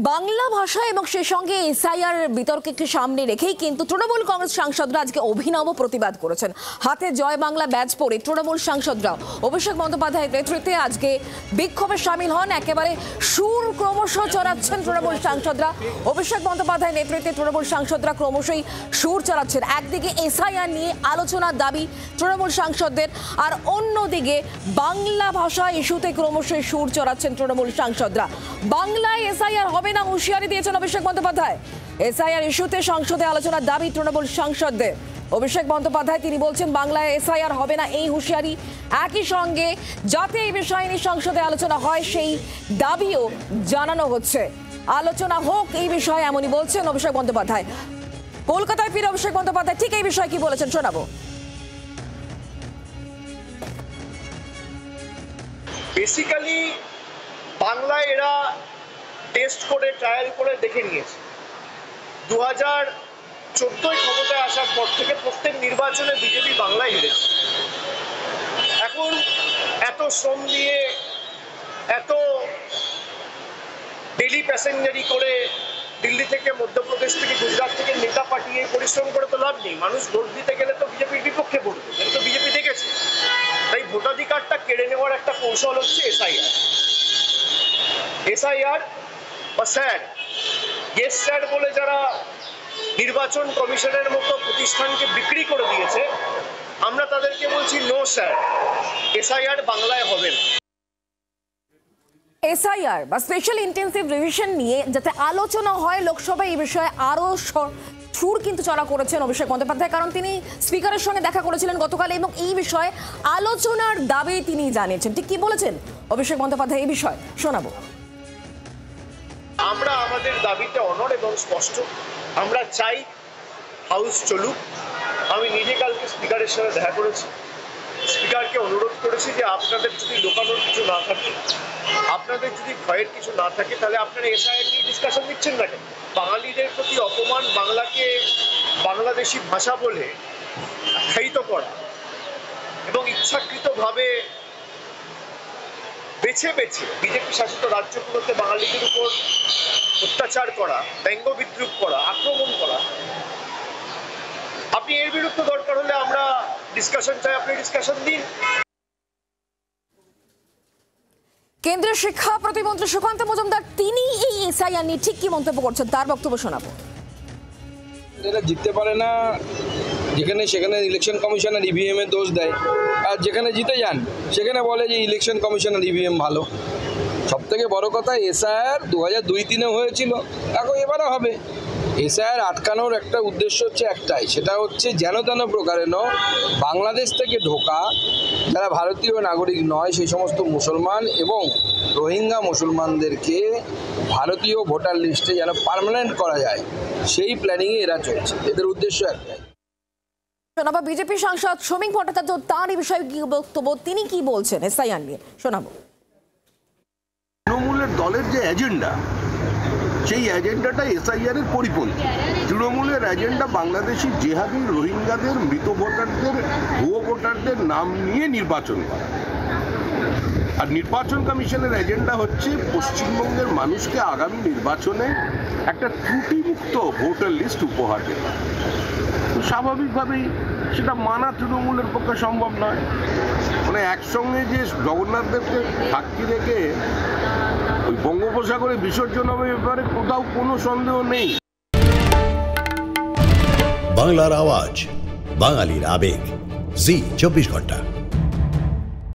বাংলা ভাষা এবং সেই সঙ্গে এসআইআর বিতর্ককে সামনে রেখেই কিন্তু তৃণমূল কংগ্রেস সাংসদরা আজকে অভিনব প্রতিবাদ করেছেন। হাতে জয় বাংলা ব্যাজ পরে তৃণমূল সাংসদরা অভিষেক বন্দ্যোপাধ্যায়ের নেতৃত্বে আজকে বিক্ষোভে সামিল হন। একেবারে সুর ক্রমশ চড়াচ্ছেন তৃণমূল সাংসদরা। অভিষেক বন্দ্যোপাধ্যায়ের নেতৃত্বে তৃণমূল সাংসদরা ক্রমশই সুর চড়াচ্ছেন। একদিকে এসআইআর নিয়ে আলোচনার দাবি তৃণমূল সাংসদদের, আর অন্যদিকে বাংলা ভাষা ইস্যুতে ক্রমশই সুর চড়াচ্ছেন তৃণমূল সাংসদরা। বাংলায় এসআইআর হবে না হুঁশিয়ারি দিয়েছেন অভিষেক বন্দ্যোপাধ্যায়। এসআইআর ইস্যুতে সংসদে আলোচনার দাবি তৃণমূল সাংসদদের। অভিষেক বন্দ্যোপাধ্যায় তিনি বলছেন বাংলায় এসআইআর হবে না এই হুঁশিয়ারি। একই সঙ্গে যাতে এই বিষয় নিয়ে সংসদে আলোচনা হয় সেই দাবিও জানানো হচ্ছে। আলোচনা হোক এই বিষয়ে, এমনই বলছেন অভিষেক বন্দ্যোপাধ্যায়। কলকাতায় ফিরে অভিষেক বন্দ্যোপাধ্যায় ঠিক এই বিষয়ে কি বলেছেন শোনাবো। বেসিক্যালি বাংলায় এরা টেস্ট করে ট্রায়াল করে দেখে নিয়েছে। 2014 ক্ষমতায় আসার পর থেকে প্রত্যেক নির্বাচনে বিজেপি বাংলায় হেরেছে। এখন এত শ্রম দিয়ে এত ডেলি প্যাসেঞ্জারি করে দিল্লি থেকে মধ্যপ্রদেশ থেকে গুজরাট থেকে নেতা পাঠিয়ে পরিশ্রম করে তো লাভ নেই। মানুষ ভোট দিতে গেলে তো বিজেপির বিপক্ষে পড়বে, এটা তো বিজেপি দেখেছে। তাই ভোটাধিকারটা কেড়ে নেওয়ার একটা কৌশল হচ্ছে এসআইআর বা স্যার। ইয়েস স্যার বলে যারা নির্বাচন কমিশনের মতো প্রতিষ্ঠানকে বিক্রি করে দিয়েছে, আমরা তাদেরকে বলছি নো স্যার, এসআইআর বাংলায় হবে না। এসআইআর বা স্পেশাল ইন্টেন্সিভ রিভিশন নিয়ে যাতে আলোচনা হয় লোকসভায়, এই বিষয়ে আরো সুর কিন্তু চড়া করেছেন অভিষেক বন্দ্যোপাধ্যায়, কারণ তিনি স্পিকারের সঙ্গে দেখা করেছিলেন গতকাল এবং এই বিষয়ে আলোচনার দাবি তিনি জানিয়েছেন। ঠিক কি বলেছেন অভিষেক বন্দ্যোপাধ্যায় এই বিষয়ে শোনাবো। আমরা আমাদের দাবিতে অনড় এবং স্পষ্ট। আমরা চাই হাউস চলুক। আমি নিজে কালকে স্পিকারের সাথে দেখা করেছি, স্পিকারকে অনুরোধ করেছি যে আপনাদের যদি লোকানোর কিছু না থাকে, আপনাদের যদি ভয়ের কিছু না থাকে, তাহলে আপনারা এসআইআর নিয়ে ডিসকাশন দিচ্ছেন না কেন? বাঙালিদের প্রতি অপমান, বাংলাকে বাংলাদেশি ভাষা বলে আখ্যায়িত করা এবং ইচ্ছাকৃতভাবে বেছে বেছে বিজেপি শাসিত রাজ্যগুলোতে বাঙালিদের উপর অত্যাচার করা, ব্যঙ্গ বিদ্রুপ করা, আক্রমণ করা, আপনি এর বিরুদ্ধে দরকার হলে আমরা ডিসকাশন চাই, আপনি ডিসকাশন দিন। কেন্দ্রীয় শিক্ষা প্রতিমন্ত্রী সুকান্ত মজুমদার তিনি এই এসআইআর নিয়ে ঠিক কি মন্তব্য করছেন তার বক্তব্য শোনাবো। এরা জিততে পারে না, যেখানে সেখানে ইলেকশন কমিশনার ইভিএম এ দোষ দেয়, আর যেখানে জিতে যান সেখানে বলে যে ইলেকশন কমিশনার ইভিএম ভালো। সব থেকে বড় কথা, এসআইআর 2002-03 হয়েছিল, এখন এবারও হবে। এসআইআর আটকানোর একটা উদ্দেশ্য হচ্ছে একটাই, সেটা হচ্ছে যেন তেন প্রকারেণ বাংলাদেশ থেকে ঢোকা যারা ভারতীয় নাগরিক নয় সেই সমস্ত মুসলমান এবং রোহিঙ্গা মুসলমানদেরকে ভারতীয় ভোটার লিস্টে যেন পার্মানেন্ট করা যায়, সেই প্ল্যানিংয়ে এরা চলছে। এদের উদ্দেশ্য একটাই। শোনাবো বিজেপি সাংসদ শ্রমিক ভট্টাচার্য, তার এই বিষয়ে কি বক্তব্য, তিনি কি বলছেন এসআইআর নিয়ে শোনাবো। তৃণমূলের দলের যে এজেন্ডা, সেই এজেন্ডাটা এসআইআর এর পরিপন্থী। তৃণমূলের এজেন্ডা বাংলাদেশি জেহাদি রোহিঙ্গাদের, মৃত ভোটারদের, ভুয়ো ভোটারদের নাম নিয়ে নির্বাচন করা। আর নির্বাচন কমিশনের এজেন্ডা হচ্ছে পশ্চিমবঙ্গের মানুষকে আগামী নির্বাচনে একটা ত্রুটিমুক্ত ভোটার লিস্ট উপহার দেওয়া। তো স্বাভাবিকভাবেই সেটা মানা তৃণমূলের পক্ষে সম্ভব নয়। মানে একসঙ্গে যে জগন্নাথদেবকে সাক্ষী রেখে ওই বঙ্গোপসাগরে বিসর্জন হবে ব্যাপারে কোথাও কোনো সন্দেহ নেই। বাংলার আওয়াজ, বাঙালির আবেগ, জি 24 ঘন্টা।